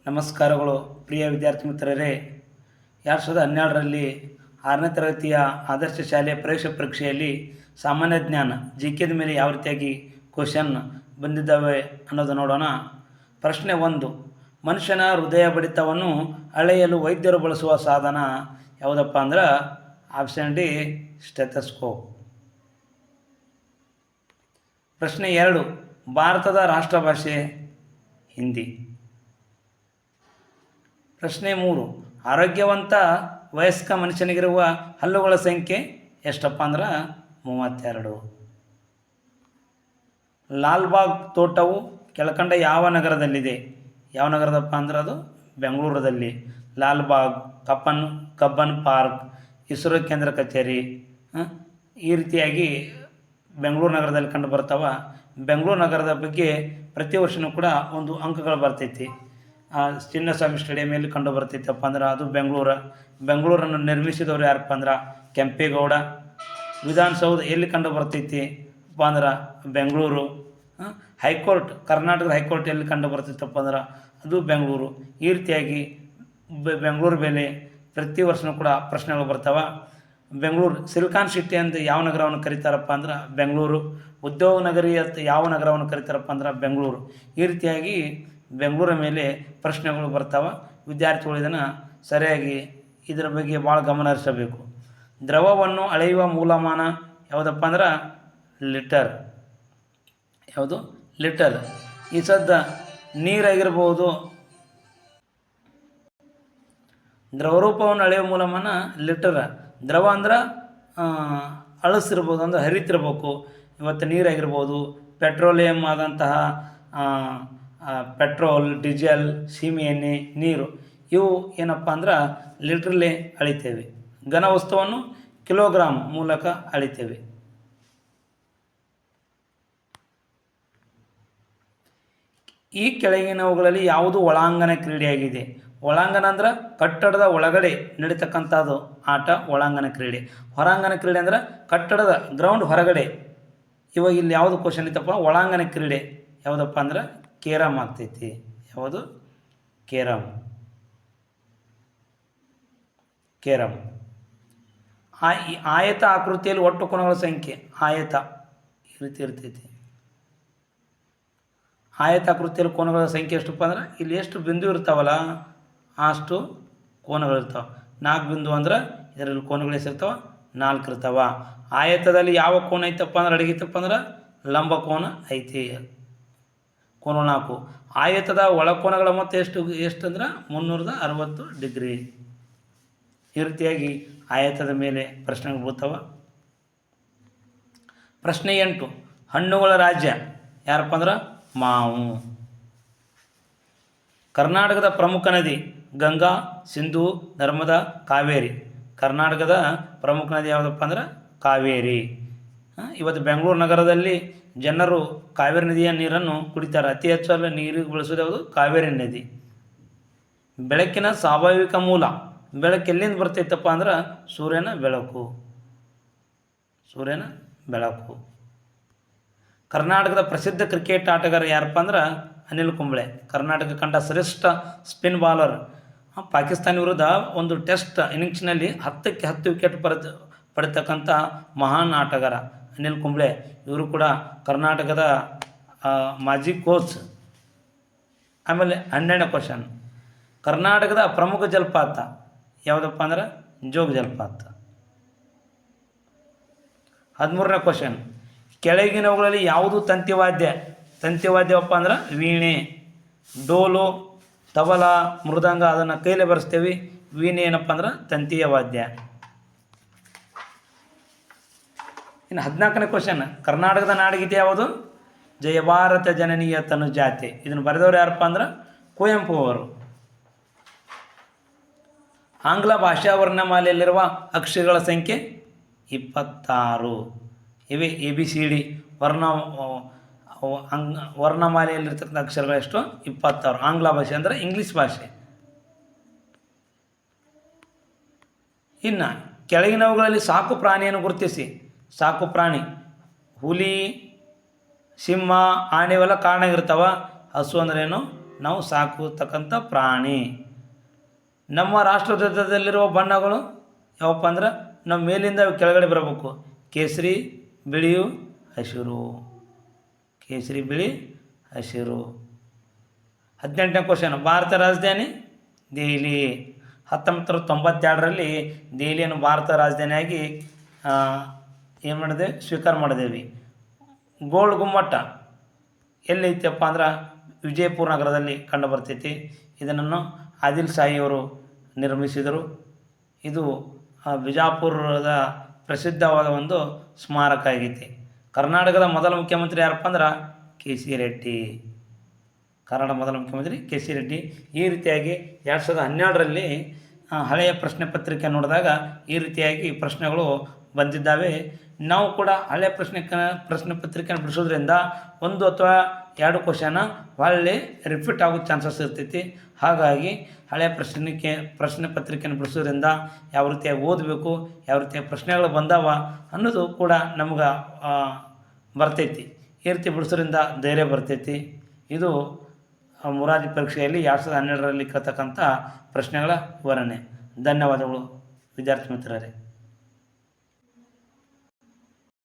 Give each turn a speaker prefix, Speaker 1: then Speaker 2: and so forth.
Speaker 1: ನಮಸ್ಕಾರಗಳು ಪ್ರಿಯ ವಿದ್ಯಾರ್ಥಿ ಮಿತ್ರರೇ. 2012ರಲ್ಲಿ 6ನೇ ತರಗತಿಯ ಆದರ್ಶ ಶಾಲೆಯ ಪ್ರವೇಶ ಪರೀಕ್ಷೆಯಲ್ಲಿ ಸಾಮಾನ್ಯ ಜ್ಞಾನ ಜಿಕೆದ ಮೇಲೆ ಯಾವ ರೀತಿಯಾಗಿ ಕ್ವಶನ್ ಬಂದಿದ್ದಾವೆ ಅನ್ನೋದು ನೋಡೋಣ. ಪ್ರಶ್ನೆ 1, ಮನುಷ್ಯನ ಹೃದಯ ಬಡಿತವನ್ನು ಅಳೆಯಲು ವೈದ್ಯರು ಬಳಸುವ ಸಾಧನ ಯಾವುದಪ್ಪ ಅಂದ್ರೆ ಆಪ್ಷನ್ ಡಿ ಸ್ಟೆಥೋಸ್ಕೋಪ್. ಪ್ರಶ್ನೆ 2, ಭಾರತದ ರಾಷ್ಟ್ರಭಾಷೆ ಹಿಂದಿ. ಪ್ರಶ್ನೆ 3, ಆರೋಗ್ಯವಂತ ವಯಸ್ಕ ಮನುಷ್ಯನಿಗಿರುವ ಹಲ್ಲುಗಳ ಸಂಖ್ಯೆ ಎಷ್ಟಪ್ಪ ಅಂದ್ರೆ 32. ಲಾಲ್ಬಾಗ್ ತೋಟವು ಕೆಳಕಂಡ ಯಾವ ನಗರದಲ್ಲಿದೆ? ಯಾವ ನಗರದಪ್ಪ ಅಂದ್ರೆ ಅದು ಬೆಂಗಳೂರದಲ್ಲಿ. ಲಾಲ್ಬಾಗ್, ಕಬ್ಬನ್ ಪಾರ್ಕ್, ಇಸ್ರೋ ಕೇಂದ್ರ ಕಚೇರಿ ಈ ರೀತಿಯಾಗಿ ಬೆಂಗಳೂರು ನಗರದಲ್ಲಿ ಕಂಡು ಬರ್ತಾವ. ಬೆಂಗಳೂರು ನಗರದ ಬಗ್ಗೆ ಪ್ರತಿ ವರ್ಷವೂ ಕೂಡ ಒಂದು ಅಂಕಗಳು ಬರ್ತೈತಿ. ಚಿನ್ನಸ್ವಾಮಿ ಸ್ಟೇಡಿಯಮಲ್ಲಿ ಕಂಡು ಬರ್ತೈತಪ್ಪ ಅಂದ್ರೆ ಅದು ಬೆಂಗಳೂರನ್ನು ನಿರ್ಮಿಸಿದವರು ಯಾರಪ್ಪ ಅಂದ್ರೆ ಕೆಂಪೇಗೌಡ. ವಿಧಾನಸೌಧ ಎಲ್ಲಿ ಕಂಡು ಬರ್ತೈತಿ ಅಪ್ಪ ಅಂದ್ರೆ ಬೆಂಗಳೂರು. ಹೈಕೋರ್ಟ್, ಕರ್ನಾಟಕದ ಹೈಕೋರ್ಟ್ ಎಲ್ಲಿ ಕಂಡು ಬರ್ತೈತಪ್ಪ ಅಂದ್ರೆ ಅದು ಬೆಂಗಳೂರು. ಈ ರೀತಿಯಾಗಿ ಬೆಂಗಳೂರು ಮೇಲೆ ಪ್ರತಿ ವರ್ಷವೂ ಕೂಡ ಪ್ರಶ್ನೆಗಳು ಬರ್ತಾವೆ. ಬೆಂಗಳೂರು ಸಿಲಿಕಾನ್ ಸಿಟಿ ಅಂತ ಯಾವ ನಗರವನ್ನು ಕರೀತಾರಪ್ಪ ಅಂದ್ರೆ ಬೆಂಗಳೂರು. ಉದ್ಯೋಗ ನಗರಿ ಅಂತ ಯಾವ ನಗರವನ್ನು ಕರೀತಾರಪ್ಪ ಅಂದ್ರೆ ಬೆಂಗಳೂರು. ಈ ರೀತಿಯಾಗಿ ಬೆಂಗಳೂರ ಮೇಲೆ ಪ್ರಶ್ನೆಗಳು ಬರ್ತಾವೆ. ವಿದ್ಯಾರ್ಥಿಗಳು ಇದನ್ನು ಸರಿಯಾಗಿ ಇದರ ಬಗ್ಗೆ ಭಾಳ ಗಮನ ಹರಿಸಬೇಕು. ದ್ರವವನ್ನು ಅಳೆಯುವ ಮೂಲಮಾನ ಯಾವುದಪ್ಪ ಅಂದ್ರೆ ಲೀಟರ್. ಯಾವುದು? ಲೀಟರ್. ಈ ಸದ್ದ ನೀರಾಗಿರ್ಬೋದು. ದ್ರವರೂಪವನ್ನು ಅಳೆಯುವ ಮೂಲಮಾನ ಲೀಟರ್. ದ್ರವ ಅಂದ್ರೆ ಅಳಿಸಿರ್ಬೋದು, ಅಂದ್ರೆ ಹರಿತಿರ್ಬೇಕು. ಇವತ್ತು ನೀರಾಗಿರ್ಬೋದು, ಪೆಟ್ರೋಲಿಯಂ ಆದಂತಹ ಪೆಟ್ರೋಲ್, ಡೀಸೆಲ್, ಸೀಮೆ ಎಣ್ಣೆ, ನೀರು ಇವು ಏನಪ್ಪ ಅಂದ್ರೆ ಲೀಟ್ರಲ್ಲೇ ಅಳಿತೇವೆ. ಘನ ವಸ್ತುವನ್ನು ಕಿಲೋಗ್ರಾಮ್ ಮೂಲಕ ಅಳಿತೇವೆ. ಈ ಕೆಳಗಿನವುಗಳಲ್ಲಿ ಯಾವುದು ಒಳಾಂಗಣ ಕ್ರೀಡೆಯಾಗಿದೆ? ಒಳಾಂಗಣ ಅಂದ್ರೆ ಕಟ್ಟಡದ ಒಳಗಡೆ ನಡೀತಕ್ಕಂಥದ್ದು ಆಟ ಒಳಾಂಗಣ ಕ್ರೀಡೆ. ಹೊರಾಂಗಣ ಕ್ರೀಡೆ ಅಂದ್ರೆ ಕಟ್ಟಡದ ಗ್ರೌಂಡ್ ಹೊರಗಡೆ. ಇವಾಗ ಇಲ್ಲಿ ಯಾವುದು ಕ್ವಶನ್ ಇತ್ತಪ್ಪ? ಒಳಾಂಗಣ ಕ್ರೀಡೆ ಯಾವುದಪ್ಪ ಅಂದ್ರೆ ಕೇರಮ್ ಆಗ್ತೈತಿ. ಯಾವುದು? ಕೇರಮ್. ಆಯತ ಆಕೃತಿಯಲ್ಲಿ ಒಟ್ಟು ಕೋನಗಳ ಸಂಖ್ಯೆ. ಆಯತ ಈ ರೀತಿ ಇರ್ತೈತಿ. ಆಯತ ಆಕೃತಿಯಲ್ಲಿ ಕೋನಗಳ ಸಂಖ್ಯೆ ಎಷ್ಟಪ್ಪ ಅಂದ್ರೆ ಇಲ್ಲಿ ಎಷ್ಟು ಬಿಂದು ಇರ್ತಾವಲ್ಲ ಅಷ್ಟು ಕೋನಗಳಿರ್ತಾವೆ. 4 ಬಿಂದು ಅಂದ್ರೆ ಇದರಲ್ಲಿ ಕೋನಗಳು ಎಷ್ಟಿರ್ತಾವೆ? 4 ಇರ್ತಾವ. ಆಯತದಲ್ಲಿ ಯಾವ ಕೋನ ಐತಪ್ಪ ಅಂದ್ರೆ ಅಡಗಿತ್ತಪ್ಪ ಅಂದ್ರೆ ಲಂಬ ಕೋನ ಐತಿ. ಕೋನ 4. ಆಯತದ ಒಳಕೋನಗಳ ಮೊತ್ತ ಎಷ್ಟು ಅಂದ್ರೆ 360 ಡಿಗ್ರಿ. ಈ ರೀತಿಯಾಗಿ ಆಯತದ ಮೇಲೆ ಪ್ರಶ್ನೆಗಳು ಬೀಳ್ತಾವ. ಪ್ರಶ್ನೆ 8, ಹಣ್ಣುಗಳ ರಾಜ್ಯ ಯಾರಪ್ಪ ಅಂದ್ರೆ ಮಾವು. ಕರ್ನಾಟಕದ ಪ್ರಮುಖ ನದಿ ಗಂಗಾ, ಸಿಂಧೂ, ನರ್ಮದಾ, ಕಾವೇರಿ. ಕರ್ನಾಟಕದ ಪ್ರಮುಖ ನದಿ ಯಾವುದಪ್ಪ ಅಂದ್ರೆ ಕಾವೇರಿ. ಇವತ್ತು ಬೆಂಗಳೂರು ನಗರದಲ್ಲಿ ಜನರು ಕಾವೇರಿ ನದಿಯ ನೀರನ್ನು ಕುಡಿತಾರೆ. ಅತಿ ಹೆಚ್ಚು ನೀರಿಗೆ ಬಳಸೋದು ಯಾವುದು? ಕಾವೇರಿ ನದಿ. ಬೆಳಕಿನ ಸ್ವಾಭಾವಿಕ ಮೂಲ. ಬೆಳಕು ಎಲ್ಲಿಂದ ಬರ್ತೈತಪ್ಪ ಅಂದ್ರೆ ಸೂರ್ಯನ ಬೆಳಕು. ಕರ್ನಾಟಕದ ಪ್ರಸಿದ್ಧ ಕ್ರಿಕೆಟ್ ಆಟಗಾರ ಯಾರಪ್ಪ ಅಂದ್ರೆ ಅನಿಲ್ ಕುಂಬ್ಳೆ. ಕರ್ನಾಟಕ ಕಂಡ ಶ್ರೇಷ್ಠ ಸ್ಪಿನ್ ಬಾಲರ್. ಪಾಕಿಸ್ತಾನ ವಿರುದ್ಧ ಒಂದು ಟೆಸ್ಟ್ ಇನ್ನಿಂಗ್ಸ್ನಲ್ಲಿ 10ಕ್ಕೆ 10 ವಿಕೆಟ್ ಪಡೆತಕ್ಕಂಥ ಮಹಾನ್ ಆಟಗಾರ ಅನಿಲ್ ಕುಂಬ್ಳೆ. ಇವರು ಕೂಡ ಕರ್ನಾಟಕದ ಮಾಜಿ ಕೋಚ್. ಆಮೇಲೆ 12ನೇ ಕ್ವಶನ್, ಕರ್ನಾಟಕದ ಪ್ರಮುಖ ಜಲಪಾತ ಯಾವುದಪ್ಪ ಅಂದ್ರೆ ಜೋಗ ಜಲಪಾತ. 13ನೇ ಕ್ವಶನ್, ಕೆಳಗಿನವುಗಳಲ್ಲಿ ಯಾವುದು ತಂತಿವಾದ್ಯವಪ್ಪ ಅಂದ್ರೆ ವೀಣೆ. ಡೋಲು, ತಬಲ, ಮೃದಂಗ ಅದನ್ನು ಕೈಲೇ ಬರೆಸ್ತೇವೆ. ವೀಣೆ ಏನಪ್ಪ ಅಂದ್ರೆ ತಂತಿಯ ವಾದ್ಯ. ಇನ್ನು 14ನೇ ಕ್ವಶನ್, ಕರ್ನಾಟಕದ ನಾಡಗೀತೆ ಯಾವುದು? ಜಯ ಭಾರತ ಜನನೀಯ ತನುಜಾತೆ. ಇದನ್ನು ಬರೆದವರು ಯಾರಪ್ಪ ಅಂದ್ರೆ ಕುವೆಂಪು ಅವರು. ಆಂಗ್ಲ ಭಾಷಾ ವರ್ಣಮಾಲೆಯಲ್ಲಿರುವ ಅಕ್ಷರಗಳ ಸಂಖ್ಯೆ 26 ಇವೆ. ABCD ವರ್ಣಮಾಲೆಯಲ್ಲಿರ್ತಕ್ಕಂಥ ಅಕ್ಷರಗಳು ಎಷ್ಟು? 26. ಆಂಗ್ಲ ಭಾಷೆ ಅಂದರೆ ಇಂಗ್ಲೀಷ್ ಭಾಷೆ. ಇನ್ನು ಕೆಳಗಿನವುಗಳಲ್ಲಿ ಸಾಕು ಪ್ರಾಣಿಯನ್ನು ಗುರುತಿಸಿ. ಸಾಕು ಪ್ರಾಣಿ ಹುಲಿ, ಸಿಂಹ, ಆನೆ ಇವೆಲ್ಲ ಕಾರಣಾಗಿರ್ತಾವ. ಹಸು ಅಂದ್ರೇನು? ನಾವು ಸಾಕತಕ್ಕಂಥ ಪ್ರಾಣಿ. ನಮ್ಮ ರಾಷ್ಟ್ರಧ್ವಜದಲ್ಲಿರುವ ಬಣ್ಣಗಳು ಯಾವಪ್ಪ ಅಂದ್ರೆ ನಾವು ಮೇಲಿಂದ ಕೆಳಗಡೆ ಬರಬೇಕು. ಕೇಸರಿ, ಬಿಳಿಯು, ಹಸಿರು. ಕೇಸರಿ, ಬಿಳಿ, ಹಸಿರು. 18ನೇ ಕ್ವಶನ್, ಭಾರತ ರಾಜಧಾನಿ ದೆಹಲಿ. 1992ರಲ್ಲಿ ದೆಹಲಿಯನ್ನು ಭಾರತ ರಾಜಧಾನಿಯಾಗಿ ಏನು ಮಾಡಿದೆ, ಸ್ವೀಕಾರ ಮಾಡಿದ್ದೇವೆ. ಗೋಲ್ಡ್ ಗುಮ್ಮಟ ಎಲ್ಲೈತಪ್ಪ ಅಂದ್ರೆ ವಿಜಯಪುರ ನಗರದಲ್ಲಿ ಕಂಡು ಬರ್ತೈತಿ. ಇದನ್ನು ಆದಿಲ್ ಶಾಹಿಯವರು ನಿರ್ಮಿಸಿದರು. ಇದು ಬಿಜಾಪುರದ ಪ್ರಸಿದ್ಧವಾದ ಒಂದು ಸ್ಮಾರಕ ಆಗೈತಿ. ಕರ್ನಾಟಕದ ಮೊದಲ ಮುಖ್ಯಮಂತ್ರಿ ಯಾರಪ್ಪ ಅಂದ್ರೆ ಕೆ ಸಿ ರೆಡ್ಡಿ. ಕನ್ನಡ ಮೊದಲ ಮುಖ್ಯಮಂತ್ರಿ ಕೆ ಸಿ ರೆಡ್ಡಿ. ಈ ರೀತಿಯಾಗಿ 2012ರಲ್ಲಿ ಹಳೆಯ ಪ್ರಶ್ನೆ ಪತ್ರಿಕೆ ನೋಡಿದಾಗ ಈ ರೀತಿಯಾಗಿ ಪ್ರಶ್ನೆಗಳು ಬಂದಿದ್ದಾವೆ. ನಾವು ಕೂಡ ಹಳೆಯ ಪ್ರಶ್ನೆ ಪತ್ರಿಕೆಯನ್ನು ಬಿಡಿಸೋದ್ರಿಂದ 1 ಅಥವಾ 2 ಕ್ವಶನ ಒಳ್ಳೆ ರಿಪೀಟ್ ಆಗೋ ಚಾನ್ಸಸ್ ಇರ್ತೈತಿ. ಹಾಗಾಗಿ ಹಳೆಯ ಪ್ರಶ್ನೆ ಪತ್ರಿಕೆಯನ್ನು ಬಿಡಿಸೋದ್ರಿಂದ ಯಾವ ರೀತಿಯಾಗಿ ಓದಬೇಕು, ಯಾವ ರೀತಿಯ ಪ್ರಶ್ನೆಗಳು ಬಂದಾವ ಅನ್ನೋದು ಕೂಡ ನಮ್ಗೆ ಬರ್ತೈತಿ. ಈ ರೀತಿ ಬಿಡಿಸೋದ್ರಿಂದ ಧೈರ್ಯ ಬರ್ತೈತಿ. ಇದು ಮೊರಾರ್ಜಿ ಪರೀಕ್ಷೆಯಲ್ಲಿ 2012ರಲ್ಲಿ ಕೇಳ್ತಕ್ಕಂಥ ಪ್ರಶ್ನೆಗಳ ವಿವರಣೆ. ಧನ್ಯವಾದಗಳು ವಿದ್ಯಾರ್ಥಿ ಮಿತ್ರರೇ.